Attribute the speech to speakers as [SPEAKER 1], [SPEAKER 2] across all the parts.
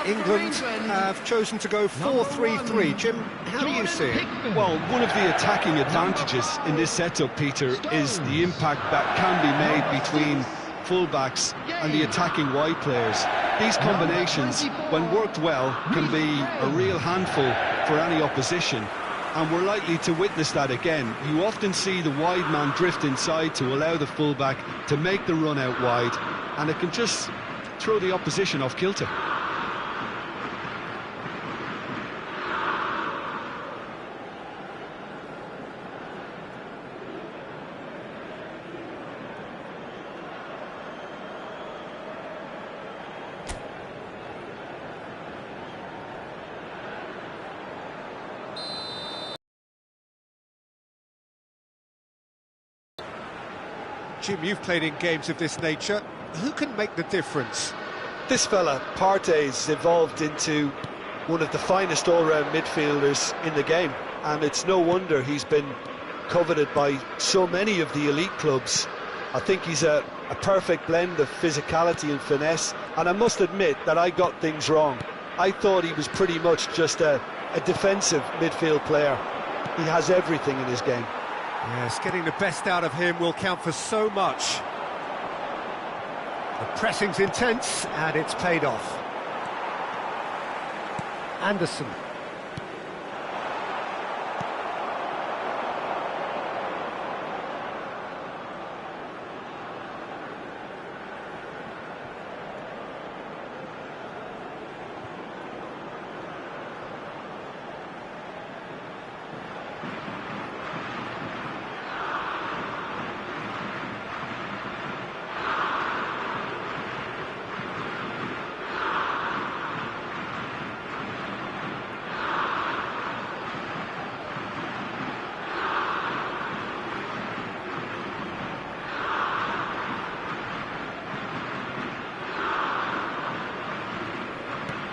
[SPEAKER 1] England have chosen to go 4-3-3. Jim, how do you see it?
[SPEAKER 2] Well, one of the attacking advantages in this setup, Peter, is the impact that can be made between full-backs and the attacking wide players. These combinations, when worked well, can be a real handful for any opposition, and we're likely to witness that again. You often see the wide man drift inside to allow the full-back to make the run out wide, and it can just throw the opposition off kilter.
[SPEAKER 1] Jim, you've played in games of this nature. Who can make the difference?
[SPEAKER 3] This fella, Partey's evolved into one of the finest all-round midfielders in the game, and it's no wonder he's been coveted by so many of the elite clubs. I think he's a perfect blend of physicality and finesse, and I must admit that I got things wrong. I thought he was pretty much just a defensive midfield player. He has everything in his game.
[SPEAKER 1] Yes, getting the best out of him will count for so much. The pressing's intense, and it's paid off. Anderson.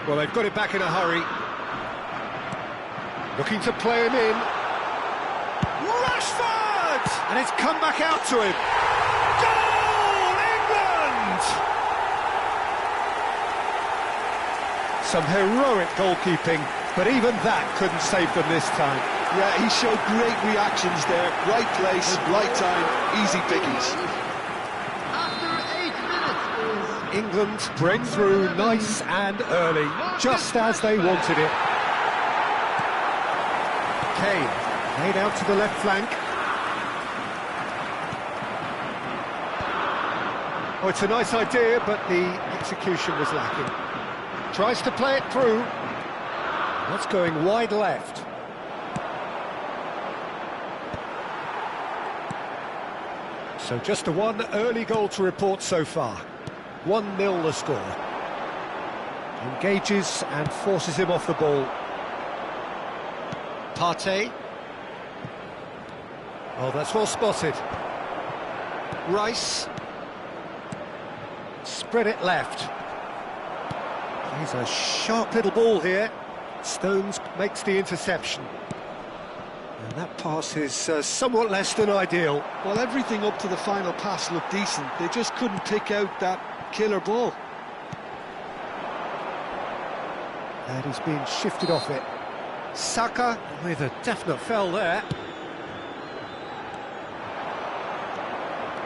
[SPEAKER 1] Well, they've got it back in a hurry. Looking to play him in. Rashford! And it's come back out to him. Goal, England! Some heroic goalkeeping, but even that couldn't save them this time.
[SPEAKER 2] Yeah, he showed great reactions there. Right place, right time, easy pickings.
[SPEAKER 1] England break through nice and early, just as they wanted it. Kane, laid out to the left flank. Oh, it's a nice idea, but the execution was lacking. Tries to play it through. That's going wide left. So just the one early goal to report so far. 1-0 the score. Engages and forces him off the ball. Partey. Oh, that's well spotted. Rice. Spread it left. He's a sharp little ball here. Stones makes the interception. And that pass is somewhat less than ideal.
[SPEAKER 2] Well, everything up to the final pass looked decent. They just couldn't pick out that killer ball.
[SPEAKER 1] And he's being shifted off it. Saka with a definite foul there.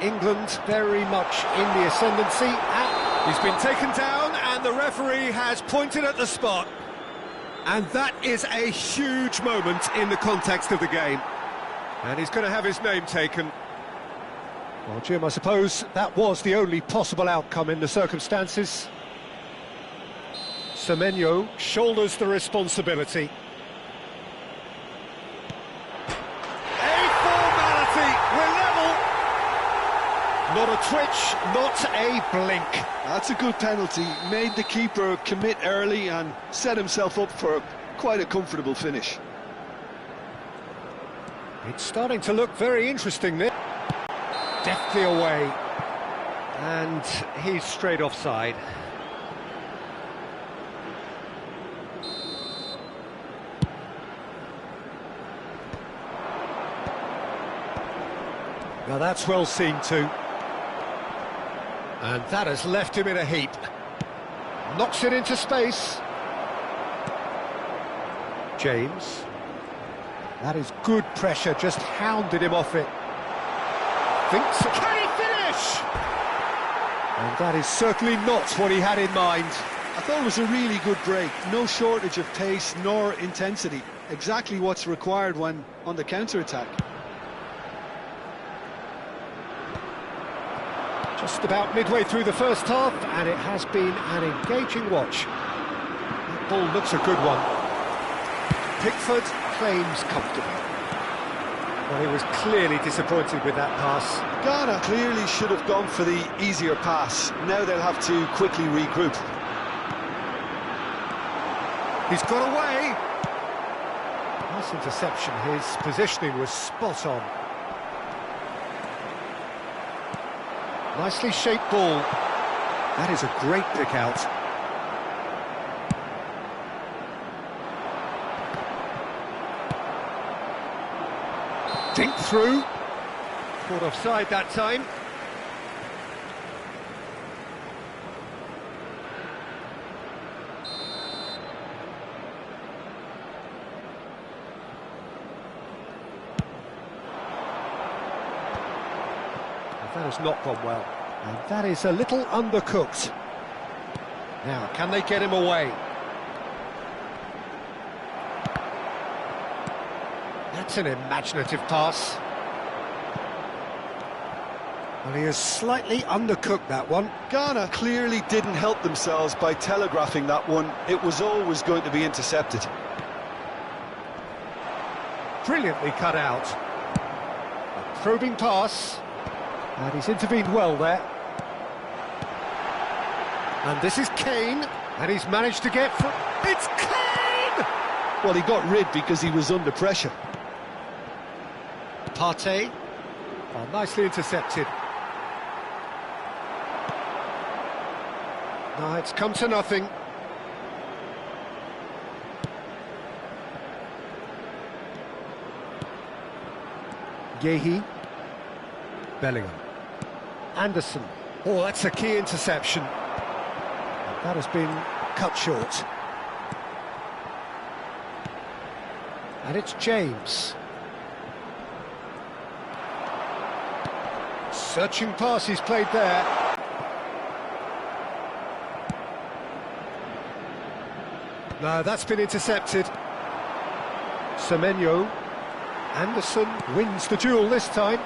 [SPEAKER 1] England very much in the ascendancy. He's been taken down and the referee has pointed at the spot. And that is a huge moment in the context of the game. And he's going to have his name taken. Well, Jim, I suppose that was the only possible outcome in the circumstances. Semenyo shoulders the responsibility. A formality, we're level. Not a twitch, not a blink.
[SPEAKER 2] That's a good penalty. Made the keeper commit early and set himself up for quite a comfortable finish.
[SPEAKER 1] It's starting to look very interesting there. Deftly away. And he's straight offside. Now that's well seen too. And that has left him in a heap. Knocks it into space. James. That is good pressure, just hounded him off it. Thinks, can he finish? And that is certainly not what he had in mind.
[SPEAKER 2] I thought it was a really good break. No shortage of pace nor intensity. Exactly what's required when on the counter-attack.
[SPEAKER 1] Just about midway through the first half, and it has been an engaging watch. That ball looks a good one. Pickford claims comfortably. Well, he was clearly disappointed with that pass.
[SPEAKER 3] Ghana clearly should have gone for the easier pass. Now they'll have to quickly regroup.
[SPEAKER 1] He's got away. Nice interception. His positioning was spot on. Nicely shaped ball. That is a great pick out. Think through. Caught offside that time. That has not gone well, and that is a little undercooked. Now, can they get him away? That's an imaginative pass. Well, he has slightly undercooked that one.
[SPEAKER 3] Ghana clearly didn't help themselves by telegraphing that one. It was always going to be intercepted.
[SPEAKER 1] Brilliantly cut out. A probing pass. And he's intervened well there. And this is Kane, and he's managed to get... It's Kane!
[SPEAKER 3] Well, he got rid because he was under pressure.
[SPEAKER 1] Partey. Oh, nicely intercepted. No, it's come to nothing. Yehi. Bellingham. Anderson. Oh, that's a key interception. That has been cut short. And it's James. Searching pass he's played there. No, that's been intercepted. Semenyo. Anderson wins the duel this time.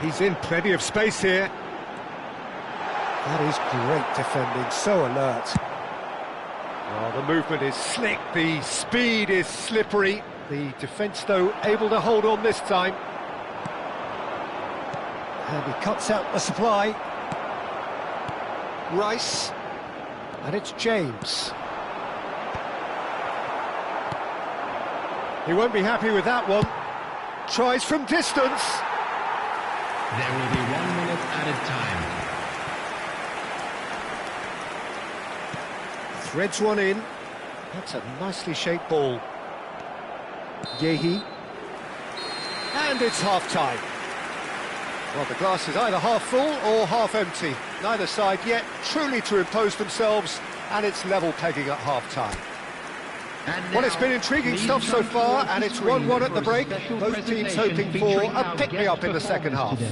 [SPEAKER 1] He's in plenty of space here. That is great defending, so alert. Well, the movement is slick, the speed is slippery. The defence, though, able to hold on this time. And he cuts out the supply. Rice. And it's James. He won't be happy with that one. Tries from distance.
[SPEAKER 4] There will be 1 minute added time.
[SPEAKER 1] Threads one in. That's a nicely shaped ball. Yehi. And it's half-time. Well, the glass is either half full or half empty. Neither side yet truly to impose themselves, and it's level pegging at half-time. Well, it's been intriguing stuff so far, and it's 1-1 at the break. Both teams hoping for a pick-me-up in the second half.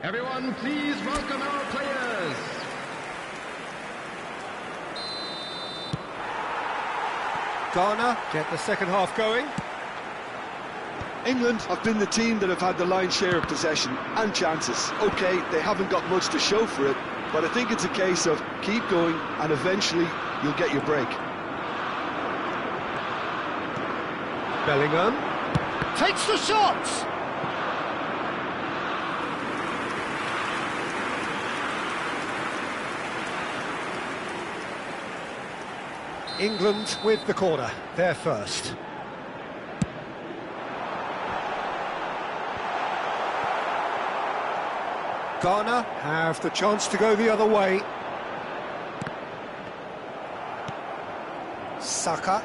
[SPEAKER 4] Everyone, please welcome our players.
[SPEAKER 1] Ghana get the second half going.
[SPEAKER 2] England have been the team that have had the lion's share of possession and chances. OK, they haven't got much to show for it, but I think it's a case of keep going and eventually you'll get your break.
[SPEAKER 1] Bellingham takes the shot! England with the corner, they're first. Ghana have the chance to go the other way. Saka.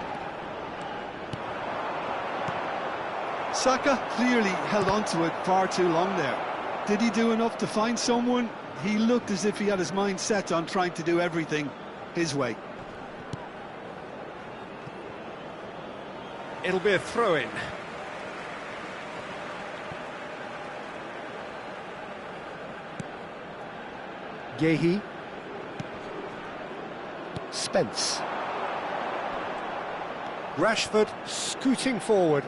[SPEAKER 2] Saka clearly held on to it far too long there. Did he do enough to find someone? he looked as if he had his mind set on trying to do everything his way.
[SPEAKER 1] It'll be a throw-in. Yehi. Spence. Rashford scooting forward.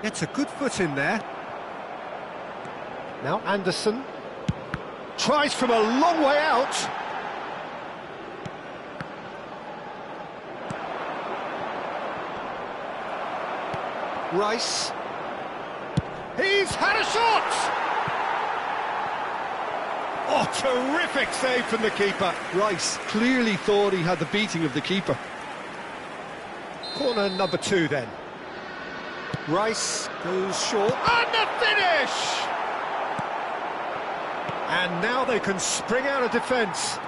[SPEAKER 1] Gets a good foot in there. Now Anderson. Tries from a long way out. Rice. He's had a shot! Oh, terrific save from the keeper.
[SPEAKER 2] Rice clearly thought he had the beating of the keeper.
[SPEAKER 1] Corner number 2 then. Rice goes short. And the finish! And now they can spring out of defence.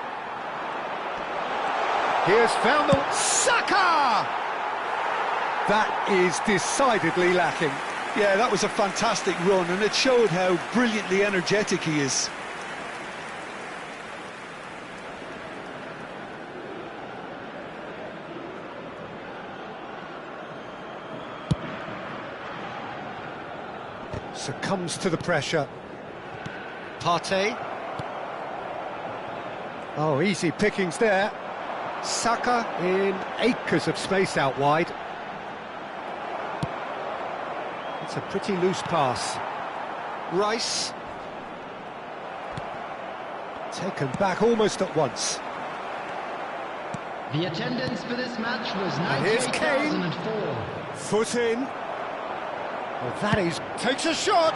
[SPEAKER 1] He has found the... Saka! That is decidedly lacking.
[SPEAKER 2] Yeah, that was a fantastic run, and it showed how brilliantly energetic he is.
[SPEAKER 1] Succumbs to the pressure. Partey. Oh, easy pickings there. Saka in acres of space out wide. It's a pretty loose pass. Rice. Taken back almost at once.
[SPEAKER 4] The attendance for this match was
[SPEAKER 1] And here's Kane.
[SPEAKER 4] 98,004.
[SPEAKER 1] Foot in. Well, that is... Takes a shot!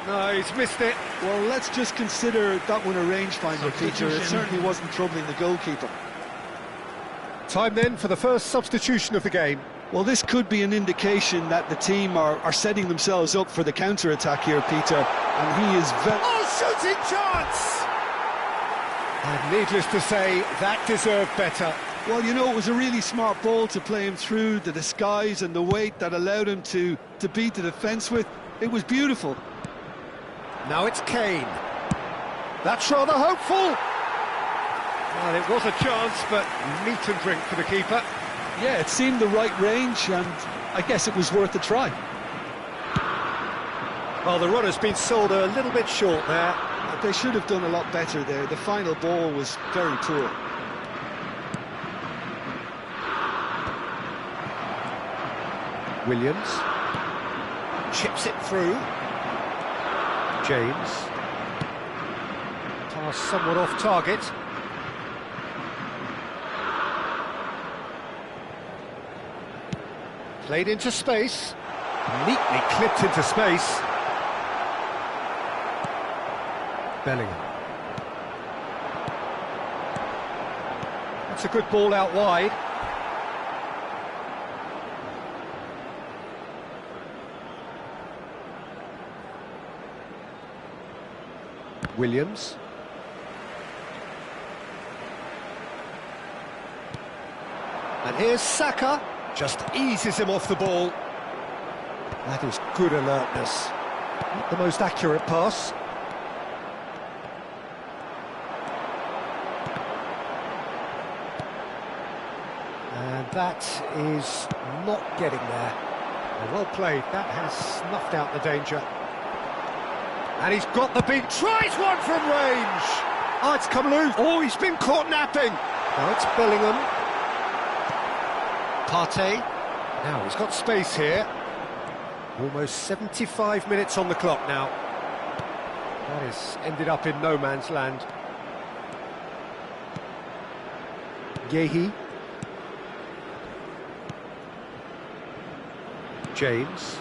[SPEAKER 1] No, he's missed it.
[SPEAKER 2] Well, let's just consider that one a rangefinder feature. It certainly wasn't troubling the goalkeeper.
[SPEAKER 1] Time then for the first substitution of the game.
[SPEAKER 2] Well, this could be an indication that the team are setting themselves up for the counter-attack here, Peter. And he is very...
[SPEAKER 1] Oh, shooting chance! And needless to say, that deserved better.
[SPEAKER 2] Well, you know, it was a really smart ball to play him through the disguise and the weight that allowed him to beat the defence with. It was beautiful.
[SPEAKER 1] Now it's Kane. That's rather hopeful. Well, it was a chance, but meat and drink for the keeper.
[SPEAKER 2] Yeah, it seemed the right range, and I guess it was worth a try.
[SPEAKER 1] Well, the runner's been sold a little bit short there.
[SPEAKER 2] They should have done a lot better there. The final ball was very poor.
[SPEAKER 1] Williams chips it through. James. Pass somewhat off target. Played into space. Neatly clipped into space. Bellingham. That's a good ball out wide. Williams. And here's Saka. Just eases him off the ball. That is good alertness. Not the most accurate pass. And that is not getting there. Well played. That has snuffed out the danger. And he's got the beat. Tries one from range. Oh, it's come loose. Oh, he's been caught napping. Now it's Bellingham. Partey. Now he's got space here. Almost 75 minutes on the clock now. That has ended up in no man's land. Yehi. James.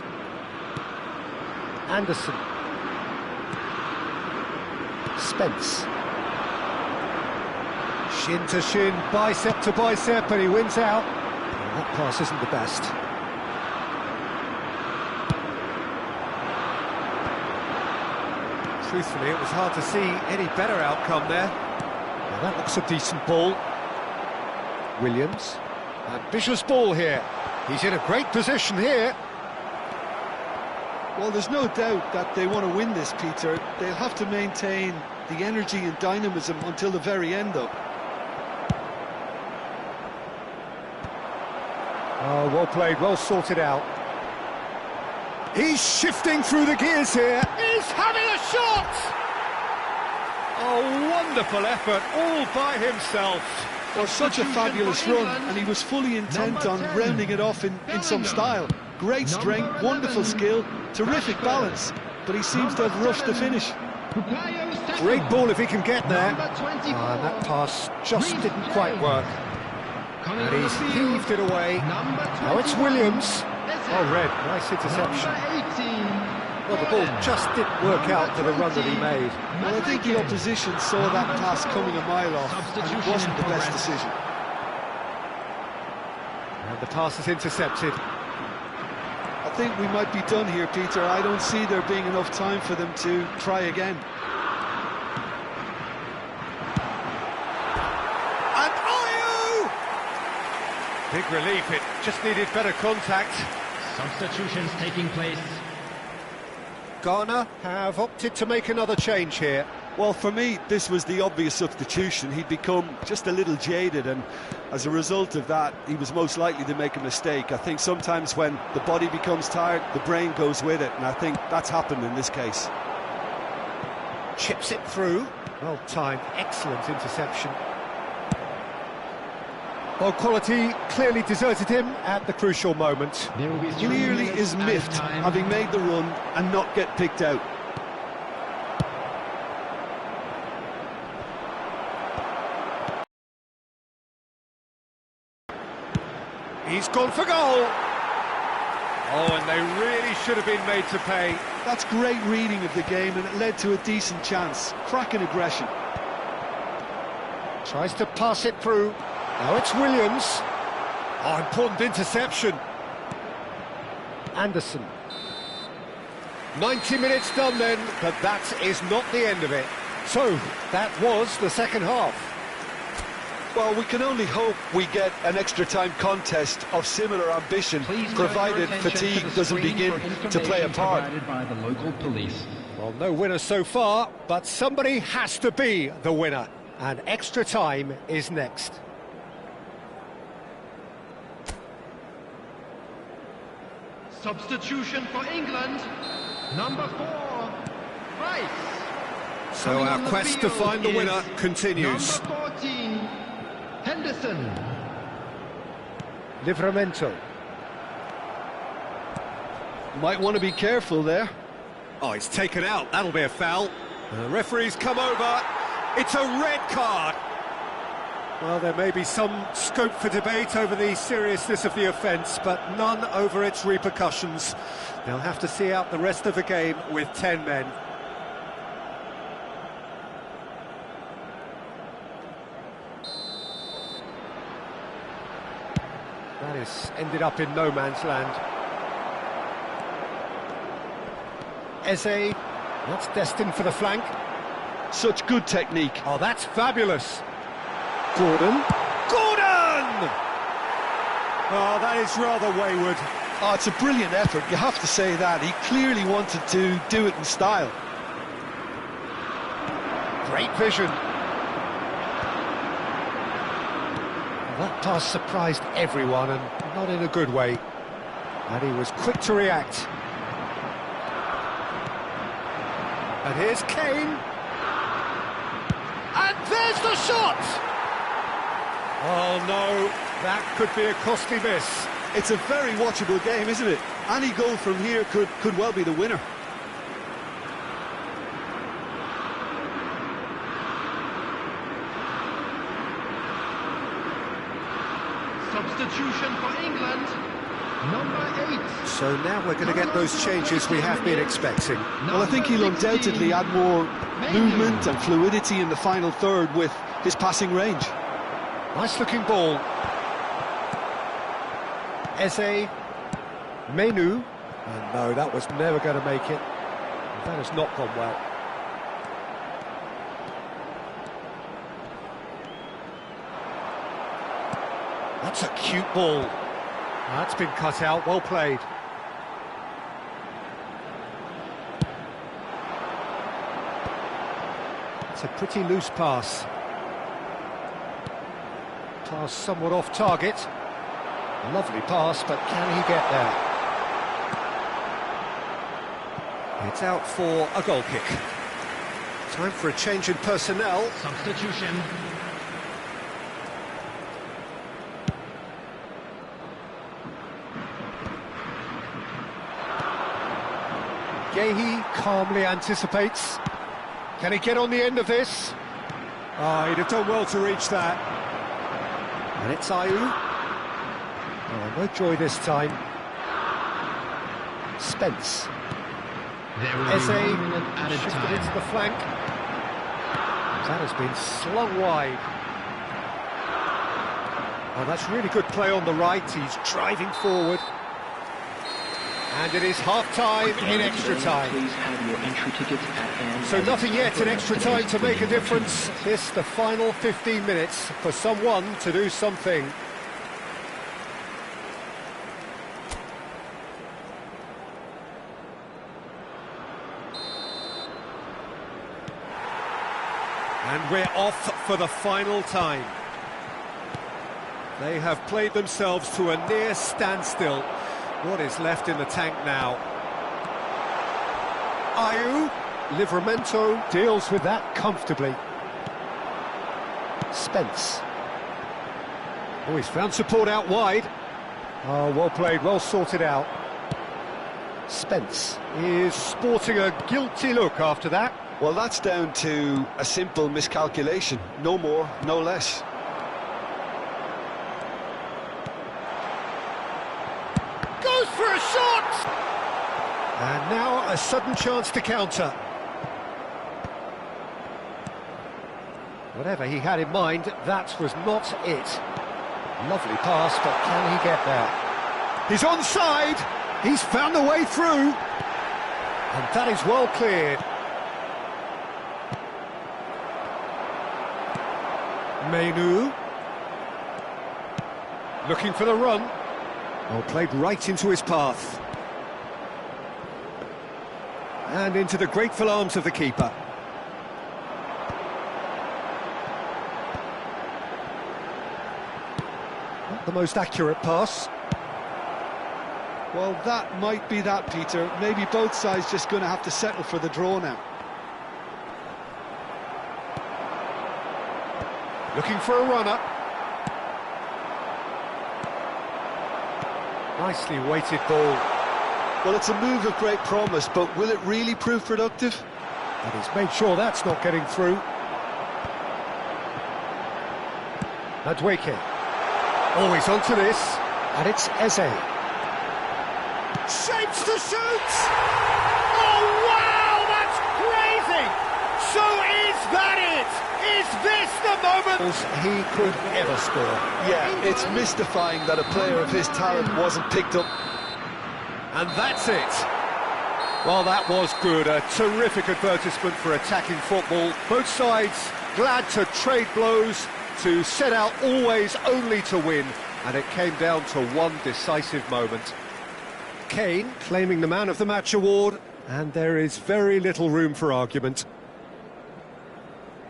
[SPEAKER 1] Anderson. Spence. Shin to shin, bicep to bicep, and he wins out. And that pass isn't the best. Truthfully, it was hard to see any better outcome there. Now that looks a decent ball. Williams. Ambitious ball here. He's in a great position here.
[SPEAKER 3] Well, there's no doubt that they want to win this, Peter. They'll have to maintain the energy and dynamism until the very end, though.
[SPEAKER 1] Oh, well played, well sorted out. He's shifting through the gears here. He's having a shot! Oh, wonderful effort, all by himself.
[SPEAKER 3] Well, such a fabulous run, and he was fully intent on rounding it off in some style. Great strength, wonderful skill, terrific balance, but he seems to have rushed the finish.
[SPEAKER 1] Great ball if he can get there. And that pass just didn't quite work. And he's heaved it away. Now it's Williams. Oh, Red, nice interception. Well, the ball just didn't work out for the run that he made.
[SPEAKER 3] Well, I think the opposition saw that pass coming a mile off, and it wasn't the best decision.
[SPEAKER 1] And the pass is intercepted.
[SPEAKER 3] I think we might be done here, Peter. I don't see there being enough time for them to try again.
[SPEAKER 1] And Ayew! Big relief, it just needed better contact.
[SPEAKER 4] Substitutions taking place.
[SPEAKER 1] Ghana have opted to make another change here.
[SPEAKER 3] Well, for me, this was the obvious substitution. He'd become just a little jaded, and as a result of that, he was most likely to make a mistake. I think sometimes when the body becomes tired, the brain goes with it, and I think that's happened in this case.
[SPEAKER 1] Chips it through. Well timed, excellent interception. Well, quality clearly deserted him at the crucial moment.
[SPEAKER 3] Clearly is miffed, having made the run and not get picked out.
[SPEAKER 1] He's gone for goal. Oh, and they really should have been made to pay.
[SPEAKER 3] That's great reading of the game, and it led to a decent chance. Cracking aggression.
[SPEAKER 1] Tries to pass it through. Now it's Williams. Oh, important interception. Anderson. 90 minutes done then, but that is not the end of it. So, that was the second half.
[SPEAKER 3] Well, we can only hope we get an extra-time contest of similar ambition, provided fatigue doesn't begin to play a part.
[SPEAKER 4] By the local police.
[SPEAKER 1] Well, no winner so far, but somebody has to be the winner. And extra time is next.
[SPEAKER 5] Substitution for England, number 4, Rice.
[SPEAKER 1] So our quest to find the winner continues.
[SPEAKER 5] Number 14, Henderson.
[SPEAKER 1] Livramento.
[SPEAKER 3] Might want to be careful there.
[SPEAKER 1] Oh, it's taken out. That'll be a foul. The referee's come over. It's a red card. Well, there may be some scope for debate over the seriousness of the offence, but none over its repercussions. They'll have to see out the rest of the game with 10 men. That has ended up in no man's land. Eze, that's destined for the flank.
[SPEAKER 3] Such good technique.
[SPEAKER 1] Oh, that's fabulous. Gordon. Gordon! Oh, that is rather wayward.
[SPEAKER 3] Oh, it's a brilliant effort, you have to say that. He clearly wanted to do it in style.
[SPEAKER 1] Great vision. That pass surprised everyone, and not in a good way. And he was quick to react. And here's Kane. And there's the shot! Oh no, that could be a costly miss.
[SPEAKER 3] It's a very watchable game, isn't it? Any goal from here could well be the winner.
[SPEAKER 5] Substitution for England, number 8.
[SPEAKER 1] So now we're going to get those changes we have been expecting.
[SPEAKER 3] Well, I think he'll undoubtedly add more movement and fluidity in the final third with his passing range.
[SPEAKER 1] Nice looking ball. Eze, Menu, and no, that was never going to make it. That has not gone well. That's a cute ball. That's been cut out, well played. It's a pretty loose pass. Pass somewhat off target. Lovely pass, but can he get there? It's out for a goal kick. Time for a change in personnel.
[SPEAKER 5] Substitution.
[SPEAKER 1] Gehi calmly anticipates. Can he get on the end of this? Oh, he'd have done well to reach that. And it's Ayew. Oh, no joy this time. Spence.
[SPEAKER 5] There will be 1 minute added
[SPEAKER 1] shifted
[SPEAKER 5] time.
[SPEAKER 1] into the flank. That has been slung wide. Oh, that's really good play on the right. He's driving forward. And it is half-time in extra time.
[SPEAKER 6] Please have your entry tickets at hand.
[SPEAKER 1] So nothing yet in extra time to make a difference. This, the final 15 minutes for someone to do something. And we're off for the final time. They have played themselves to a near standstill. What is left in the tank now? Ayew, Livramento deals with that comfortably. Spence. Oh, he's found support out wide. Oh, well played, well sorted out. Spence is sporting a guilty look after that.
[SPEAKER 3] Well, that's down to a simple miscalculation. No more, no less.
[SPEAKER 1] Goes for a shot! And now a sudden chance to counter. Whatever he had in mind, that was not it. Lovely pass, but can he get there? He's onside! He's found a way through! And that is well cleared. Menu. Looking for the run. Well, played right into his path. And into the grateful arms of the keeper. Not the most accurate pass.
[SPEAKER 2] Well, that might be that, Peter. Maybe both sides just going to have to settle for the draw now.
[SPEAKER 1] Looking for a runner. Nicely weighted ball.
[SPEAKER 3] Well, it's a move of great promise, but will it really prove productive?
[SPEAKER 1] And he's made sure that's not getting through. Madueke. Always onto this. And it's Eze. Shapes to shoot! Oh, wow, that's crazy! So is that it? Is this the moment he could ever score?
[SPEAKER 3] Yeah, it's mystifying that a player of his talent wasn't picked up.
[SPEAKER 1] And that's it. Well, that was good. A terrific advertisement for attacking football. Both sides glad to trade blows, to set out always only to win. And it came down to one decisive moment. Kane claiming the Man of the Match award, and there is very little room for argument.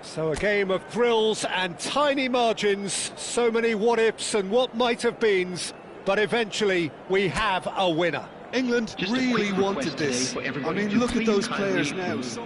[SPEAKER 1] So a game of thrills and tiny margins, so many what-ifs and what-might-have-beens, but eventually we have a winner.
[SPEAKER 2] England
[SPEAKER 6] Just a
[SPEAKER 2] really
[SPEAKER 6] quick
[SPEAKER 2] wanted
[SPEAKER 6] request today
[SPEAKER 2] this.
[SPEAKER 6] for
[SPEAKER 2] I
[SPEAKER 6] everybody
[SPEAKER 2] mean,
[SPEAKER 6] to
[SPEAKER 2] look at
[SPEAKER 6] please
[SPEAKER 2] those
[SPEAKER 6] kindly
[SPEAKER 2] players now.